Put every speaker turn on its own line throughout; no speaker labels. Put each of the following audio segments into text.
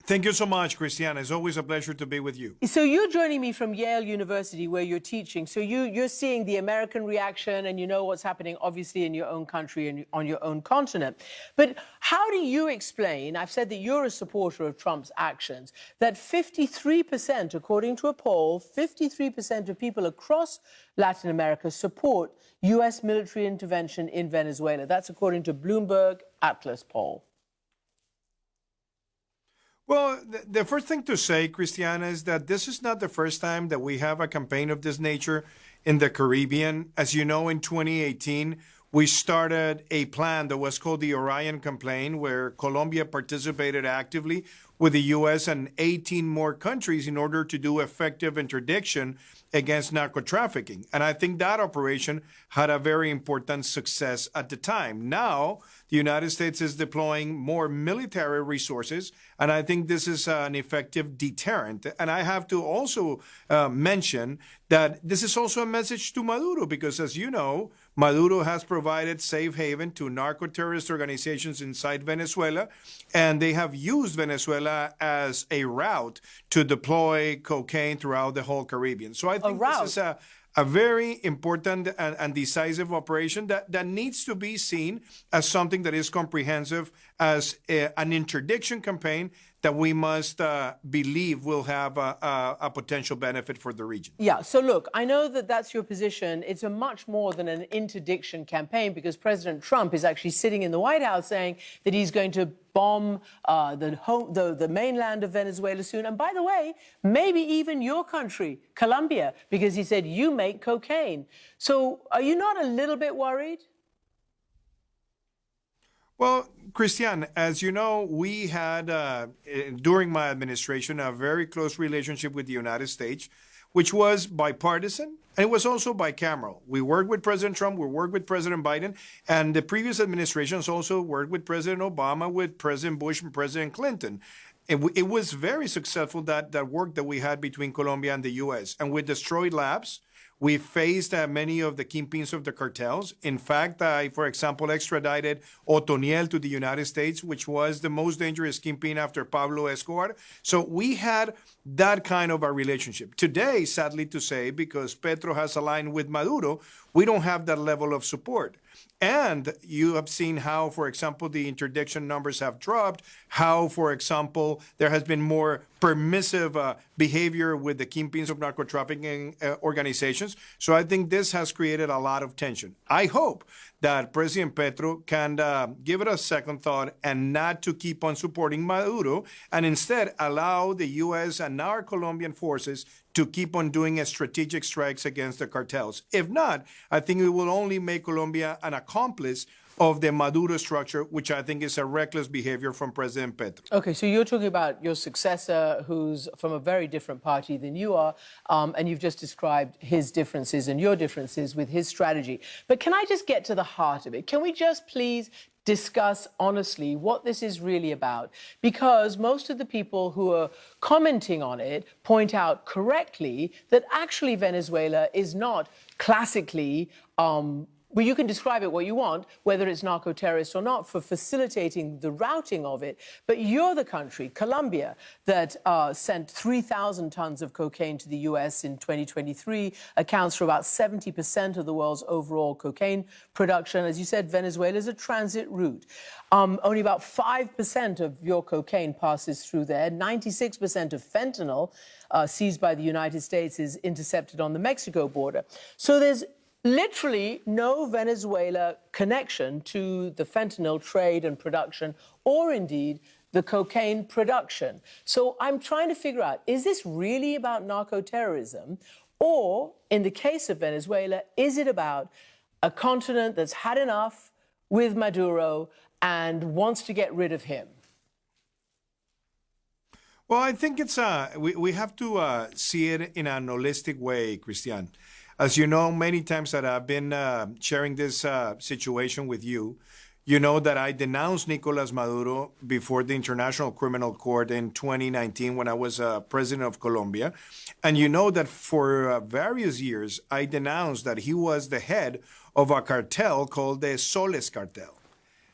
Thank you so much, Christiane. It's always a pleasure to be with you.
So you're joining me from Yale University, where you're teaching. So you're seeing the American reaction, and you know what's happening, obviously, in your own country and on your own continent. But how do you explain, I've said that you're a supporter of Trump's actions, that 53%, according to a poll, 53% of people across Latin America support U.S. military intervention in Venezuela? That's according to Bloomberg Atlas poll.
Well, the first thing to say, Christiane, is that this is not the first time that we have a campaign of this nature in the Caribbean. As you know, in 2018, we started a plan that was called the Orion Campaign, where Colombia participated actively with the U.S. and 18 more countries in order to do effective interdiction against narco-trafficking. And I think that operation had a very important success at the time. Now, the United States is deploying more military resources, and I think this is an effective deterrent. And I have to also mention that this is also a message to Maduro, because as you know, Maduro has provided safe haven to narco-terrorist organizations inside Venezuela, and they have used Venezuela as a route to deploy cocaine throughout the whole Caribbean. So I think this is a very important and decisive operation that needs to be seen as something that is comprehensive, as an interdiction campaign that we must believe will have a potential benefit for the region.
Yeah, so look, I know that that's your position. It's a much more than an interdiction campaign, because President Trump is actually sitting in the White House saying that he's going to bomb the mainland of Venezuela soon. And by the way, maybe even your country, Colombia, because he said you make cocaine. So are you not a little bit worried?
Well, Christiane, as you know, we had, during my administration, a very close relationship with the United States, which was bipartisan, and it was also bicameral. We worked with President Trump, we worked with President Biden, and the previous administrations also worked with President Obama, with President Bush, and President Clinton. It was very successful, that work that we had between Colombia and the U.S. And with destroyed labs, we faced many of the kingpins of the cartels. In fact, I, for example, extradited Otoniel to the United States, which was the most dangerous kingpin after Pablo Escobar. So we had that kind of a relationship. Today, sadly to say, because Petro has aligned with Maduro, we don't have that level of support. And you have seen how, for example, the interdiction numbers have dropped, how, for example, there has been more permissive behavior with the kingpins of narco-trafficking organizations. So I think this has created a lot of tension. I hope that President Petro can give it a second thought and not to keep on supporting Maduro, and instead allow the U.S. and our Colombian forces to keep on doing strategic strikes against the cartels. If not, I think it will only make Colombia an accomplice of the Maduro structure, which I think is a reckless behavior from President Petro.
Okay, so you're talking about your successor, who's from a very different party than you are, and you've just described his differences and your differences with his strategy. But can I just get to the heart of it? Can we just please discuss honestly what this is really about? Because most of the people who are commenting on it point out correctly that actually Venezuela is not classically well, you can describe it what you want, whether it's narco-terrorist or not, for facilitating the routing of it. But you're the country, Colombia, that sent 3,000 tons of cocaine to the U.S. in 2023, accounts for about 70% of the world's overall cocaine production. As you said, Venezuela is a transit route. Only about 5% of your cocaine passes through there. 96% of fentanyl seized by the United States is intercepted on the Mexico border. So there's literally no Venezuela connection to the fentanyl trade and production, or indeed the cocaine production. So I'm trying to figure out, is this really about narco-terrorism? Or, in the case of Venezuela, is it about a continent that's had enough with Maduro and wants to get rid of him?
Well, I think it's we have to see it in an holistic way, Christiane. As you know, many times that I've been sharing this situation with you, you know that I denounced Nicolás Maduro before the International Criminal Court in 2019 when I was president of Colombia. And you know that for various years, I denounced that he was the head of a cartel called the Soles Cartel.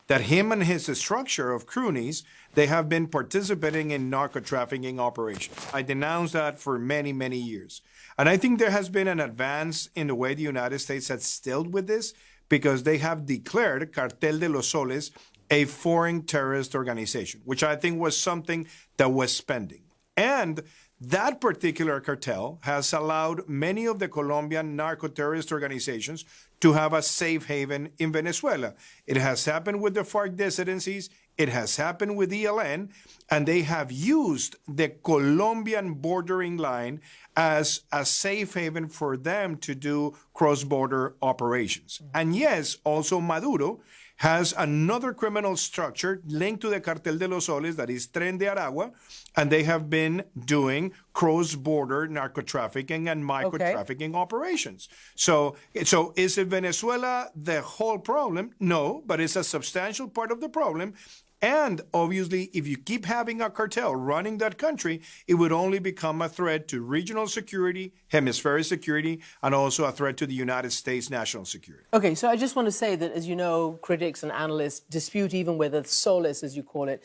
that him and his structure of cronies, they have been participating in narco trafficking operations. I denounced that for many, many years. And I think there has been an advance in the way the United States has dealt with this, because they have declared Cartel de los Soles a foreign terrorist organization, which I think was something that was pending. And that particular cartel has allowed many of the Colombian narco-terrorist organizations to have a safe haven in Venezuela. It has happened with the FARC disidencies, it has happened with ELN, and they have used the Colombian bordering line as a safe haven for them to do cross-border operations. And yes, also Maduro has another criminal structure linked to the Cartel de los Soles, that is Tren de Aragua, and they have been doing cross-border narco-trafficking and micro-trafficking operations. So is it Venezuela the whole problem? No, but it's a substantial part of the problem. And obviously, if you keep having a cartel running that country, it would only become a threat to regional security, hemispheric security, and also a threat to the United States national security.
Okay, so I just want to say that, as you know, critics and analysts dispute even whether Solis, as you call it,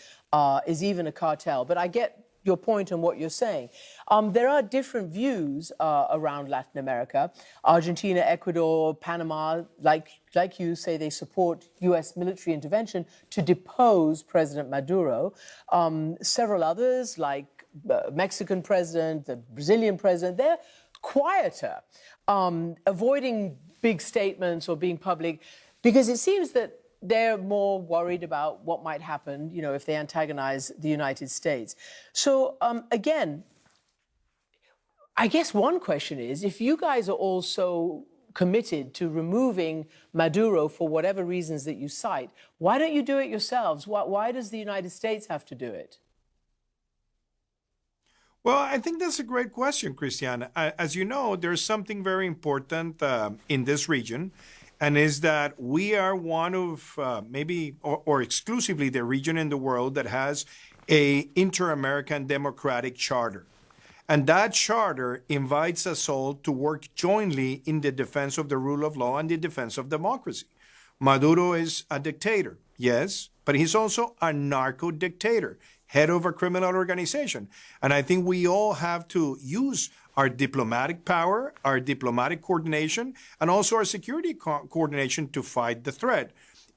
is even a cartel. But I get your point and what you're saying. There are different views around Latin America. Argentina, Ecuador, Panama, like you say, they support U.S. military intervention to depose President Maduro. Several others, like Mexican president, the Brazilian president, they're quieter, avoiding big statements or being public, because it seems that they're more worried about what might happen, you know, if they antagonize the United States. So again, I guess one question is, if you guys are all so committed to removing Maduro for whatever reasons that you cite, why don't you do it yourselves? Why does the United States have to do it?
Well, I think that's a great question, Christiane. As you know, there's something very important in this region, and is that we are one of maybe or exclusively the region in the world that has a inter-American democratic charter. And that charter invites us all to work jointly in the defense of the rule of law and the defense of democracy. Maduro is a dictator, yes, but he's also a narco-dictator, head of a criminal organization. And I think we all have to use our diplomatic power, our diplomatic coordination, and also our security coordination to fight the threat.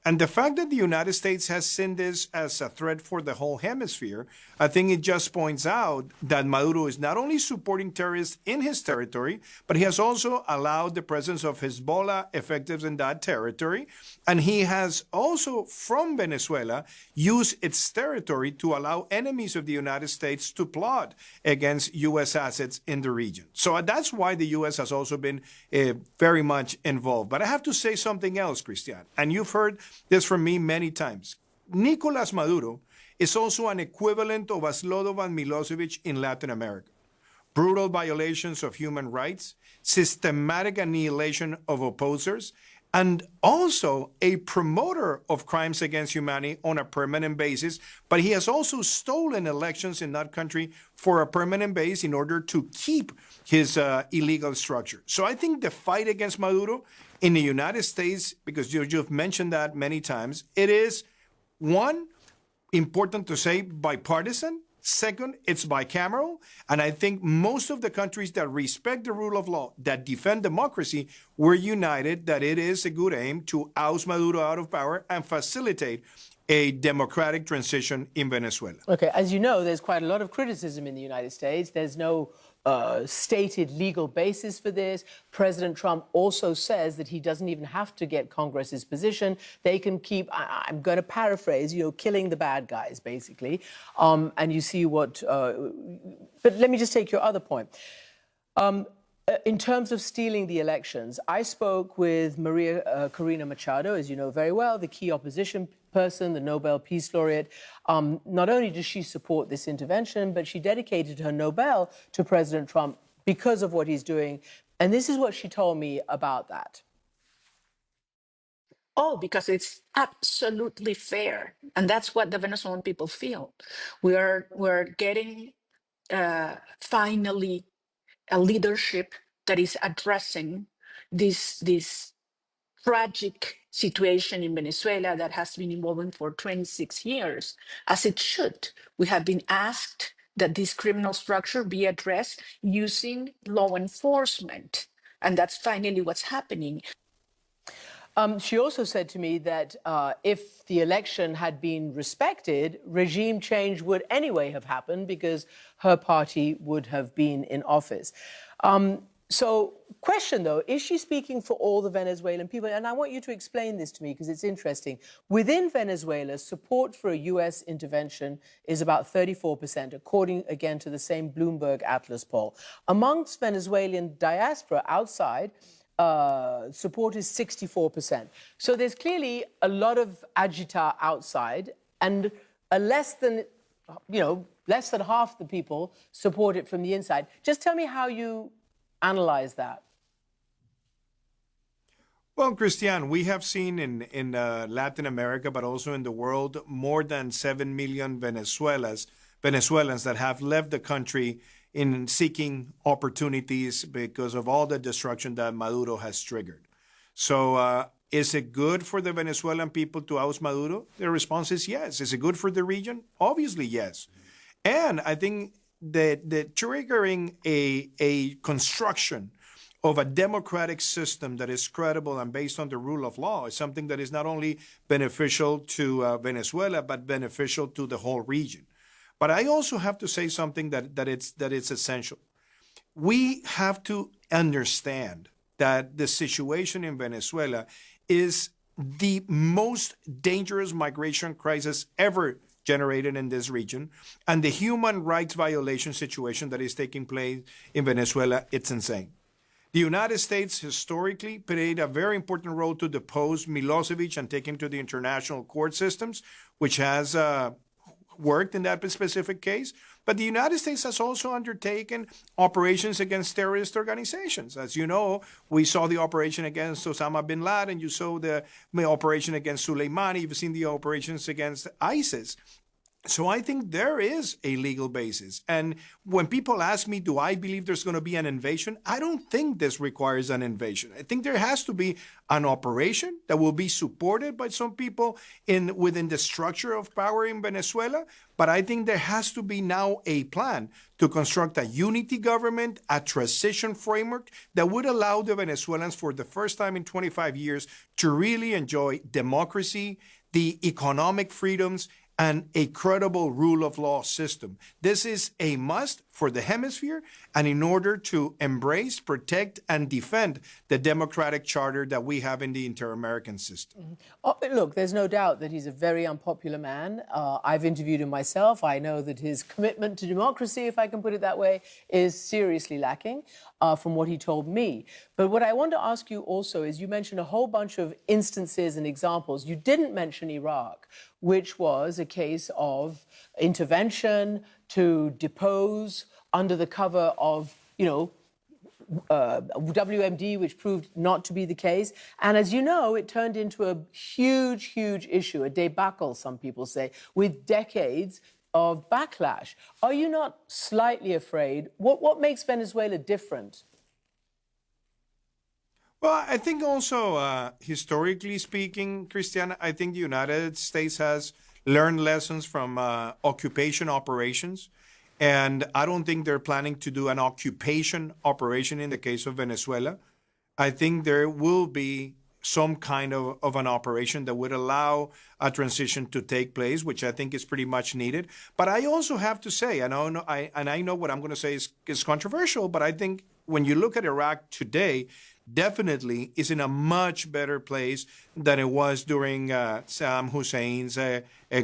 And the fact that the United States has seen this as a threat for the whole hemisphere, I think it just points out that Maduro is not only supporting terrorists in his territory, but he has also allowed the presence of Hezbollah effectives in that territory. And he has also, from Venezuela, used its territory to allow enemies of the United States to plot against U.S. assets in the region. So that's why the U.S. has also been very much involved. But I have to say something else, Christiane, and you've heard this from me many times. Nicolás Maduro is also an equivalent of a Slobodan Milosevic in Latin America. Brutal violations of human rights, systematic annihilation of opposers, and also a promoter of crimes against humanity on a permanent basis. But he has also stolen elections in that country for a permanent base in order to keep his illegal structure. So I think the fight against Maduro in the United States, because you've mentioned that many times, it is, one, important to say bipartisan. Second, it's bicameral. And I think most of the countries that respect the rule of law, that defend democracy, were united that it is a good aim to oust Maduro out of power and facilitate a democratic transition in Venezuela.
Okay, as you know, there's quite a lot of criticism in the United States. There's no stated legal basis for this. President Trump also says that he doesn't even have to get Congress's position. They can keep, I'm going to paraphrase, killing the bad guys, basically. And you see what, but let me just take your other point. In terms of stealing the elections, I spoke with Maria Corina Machado, as you know very well, the key opposition person, the Nobel Peace Laureate. Not only does she support this intervention, but she dedicated her Nobel to President Trump because of what he's doing. And this is what she told me about that.
Oh, because it's absolutely fair. And that's what the Venezuelan people feel. We're getting finally a leadership that is addressing this tragic situation in Venezuela that has been evolving for 26 years, as it should. We have been asked that this criminal structure be addressed using law enforcement. And that's finally what's happening.
She also said to me that if the election had been respected, regime change would anyway have happened because her party would have been in office. So, question though, is she speaking for all the Venezuelan people? And I want you to explain this to me because it's interesting. Within Venezuela, support for a US intervention is about 34%, according again to the same Bloomberg Atlas poll. Amongst Venezuelan diaspora outside, support is 64%. So there's clearly a lot of agita outside, and less than half the people support it from the inside. Just tell me how you analyze that.
Well, Christiane, we have seen in Latin America, but also in the world, more than 7 million Venezuelans that have left the country in seeking opportunities because of all the destruction that Maduro has triggered. So is it good for the Venezuelan people to oust Maduro? The response is yes. Is it good for the region? Obviously, yes. And I think that triggering a construction of a democratic system that is credible and based on the rule of law is something that is not only beneficial to Venezuela, but beneficial to the whole region. But I also have to say something that it's essential. We have to understand that the situation in Venezuela is the most dangerous migration crisis ever generated in this region, and the human rights violation situation that is taking place in Venezuela, it's insane. The United States historically played a very important role to depose Milosevic and take him to the international court systems, which has worked in that specific case. But the United States has also undertaken operations against terrorist organizations. As you know, we saw the operation against Osama bin Laden. You saw the operation against Soleimani. You've seen the operations against ISIS. So I think there is a legal basis. And when people ask me, do I believe there's going to be an invasion? I don't think this requires an invasion. I think there has to be an operation that will be supported by some people within the structure of power in Venezuela. But I think there has to be now a plan to construct a unity government, a transition framework that would allow the Venezuelans for the first time in 25 years to really enjoy democracy, the economic freedoms, and a credible rule of law system. This is a must for the hemisphere, and in order to embrace, protect, and defend the democratic charter that we have in the inter-American system.
Mm-hmm. Oh, look, there's no doubt that he's a very unpopular man. I've interviewed him myself. I know that his commitment to democracy, if I can put it that way, is seriously lacking from what he told me. But what I want to ask you also is, you mentioned a whole bunch of instances and examples. You didn't mention Iraq, which was a case of intervention to depose under the cover of, WMD, which proved not to be the case. And as you know, it turned into a huge, huge issue, a debacle, some people say, with decades of backlash. Are you not slightly afraid? What makes Venezuela different?
Well, I think also, historically speaking, Christiane, I think the United States has learned lessons from occupation operations. And I don't think they're planning to do an occupation operation in the case of Venezuela. I think there will be some kind of an operation that would allow a transition to take place, which I think is pretty much needed. But I also have to say, I know what I'm going to say is controversial, but I think when you look at Iraq today, definitely is in a much better place than it was during Saddam Hussein's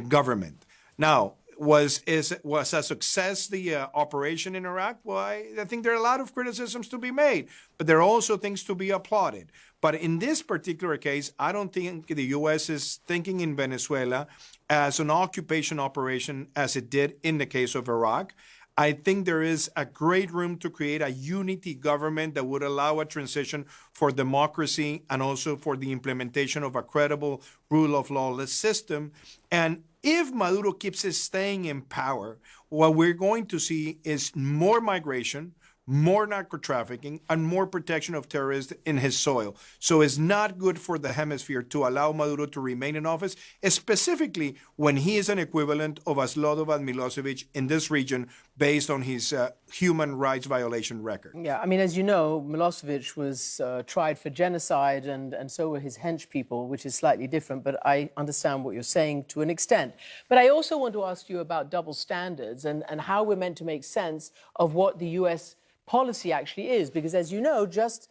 government. Now, was a success the operation in Iraq? Well, I think there are a lot of criticisms to be made, but there are also things to be applauded. But in this particular case, I don't think the U.S. is thinking in Venezuela as an occupation operation as it did in the case of Iraq. I think there is a great room to create a unity government that would allow a transition for democracy and also for the implementation of a credible rule of lawless system. And if Maduro keeps staying in power, what we're going to see is more migration, more narco trafficking, and more protection of terrorists in his soil. So it's not good for the hemisphere to allow Maduro to remain in office, specifically when he is an equivalent of Slobodan Milosevic in this region based on his human rights violation record.
Yeah, I mean, as you know, Milosevic was tried for genocide, and so were his hench people, which is slightly different, but I understand what you're saying to an extent. But I also want to ask you about double standards and how we're meant to make sense of what the U.S. policy actually is, because as you know, just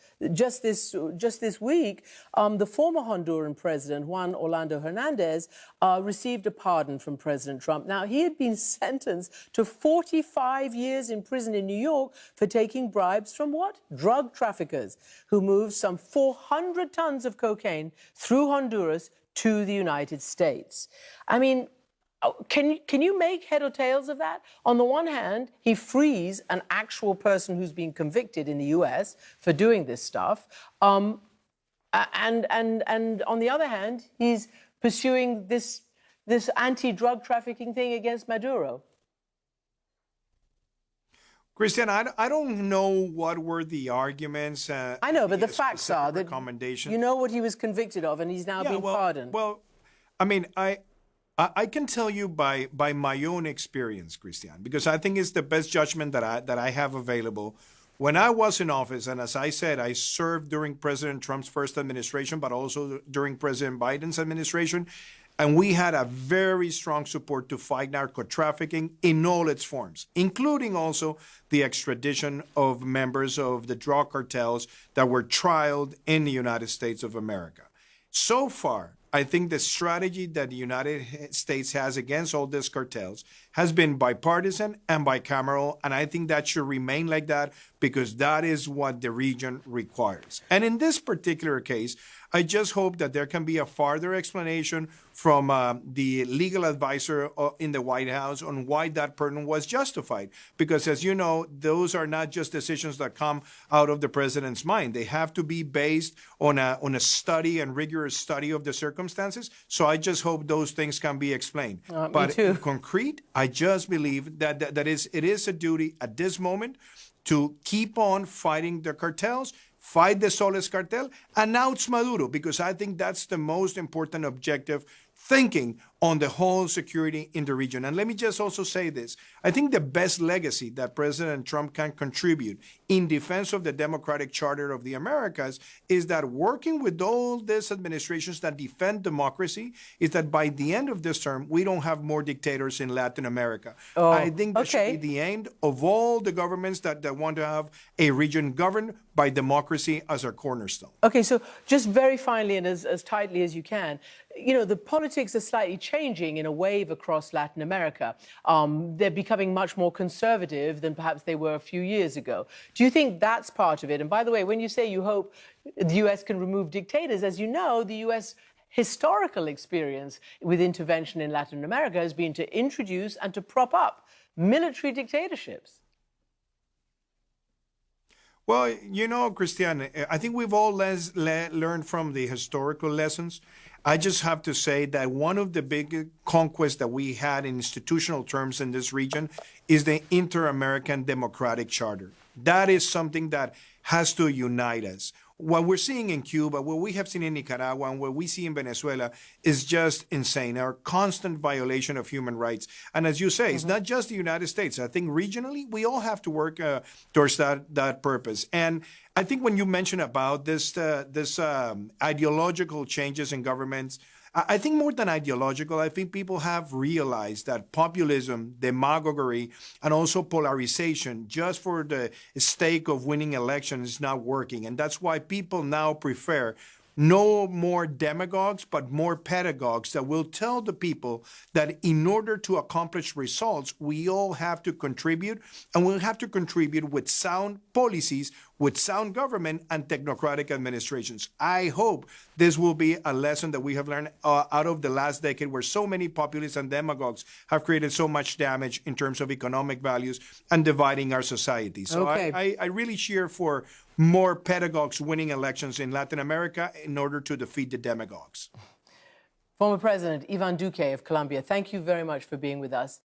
this week, the former Honduran president, Juan Orlando Hernandez, received a pardon from President Trump. Now, he had been sentenced to 45 years in prison in New York for taking bribes from what? Drug traffickers who moved some 400 tons of cocaine through Honduras to the United States. I mean, can you make head or tails of that? On the one hand, he frees an actual person who's been convicted in the U.S. for doing this stuff, and on the other hand, he's pursuing this anti-drug trafficking thing against Maduro.
Christiane, I don't know what were the arguments.
I know, but the facts are that
you
know what he was convicted of, and he's now been pardoned.
Well, I mean, I can tell you by my own experience, Christiane, because I think it's the best judgment that I have available. When I was in office, and as I said, I served during President Trump's first administration, but also during President Biden's administration, and we had a very strong support to fight narco trafficking in all its forms, including also the extradition of members of the drug cartels that were trialed in the United States of America. So far, I think the strategy that the United States has against all these cartels has been bipartisan and bicameral, and I think that should remain like that because that is what the region requires. And in this particular case, I just hope that there can be a further explanation from the legal advisor in the White House on why that pardon was justified. Because as you know, those are not just decisions that come out of the president's mind. They have to be based on a study and rigorous study of the circumstances. So I just hope those things can be explained.
But in
concrete, I just believe that it is a duty at this moment to keep on fighting the cartels, fight the Soles cartel, announce Maduro, because I think that's the most important objective, thinking on the whole security in the region. And let me just also say this. I think the best legacy that President Trump can contribute in defense of the democratic charter of the Americas is that working with all these administrations that defend democracy is that by the end of this term, we don't have more dictators in Latin America. I think that should be the end of all the governments that want to have a region governed by democracy as our cornerstone.
Okay, so just very finally and as tightly as you can, you know, the politics are slightly changing in a wave across Latin America. They're becoming much more conservative than perhaps they were a few years ago. Do you think that's part of it? And by the way, when you say you hope the U.S. can remove dictators, as you know, the U.S. historical experience with intervention in Latin America has been to introduce and to prop up military dictatorships.
Well, you know, Christiane, I think we've all learned from the historical lessons. I just have to say that one of the big conquests that we had in institutional terms in this region is the Inter-American Democratic Charter. That is something that has to unite us. What we're seeing in Cuba, what we have seen in Nicaragua, and what we see in Venezuela is just insane. Our constant violation of human rights. And as you say, it's not just the United States. I think regionally, we all have to work towards that purpose. And I think when you mention about this ideological changes in governments, I think more than ideological, I think people have realized that populism, demagoguery, and also polarization just for the sake of winning elections is not working. And that's why people now prefer no more demagogues, but more pedagogues that will tell the people that in order to accomplish results, we all have to contribute, and we'll have to contribute with sound policies, with sound government and technocratic administrations. I hope this will be a lesson that we have learned out of the last decade, where so many populists and demagogues have created so much damage in terms of economic values and dividing our society. So I really cheer for more pedagogues winning elections in Latin America in order to defeat the demagogues.
Former President Iván Duque of Colombia, thank you very much for being with us.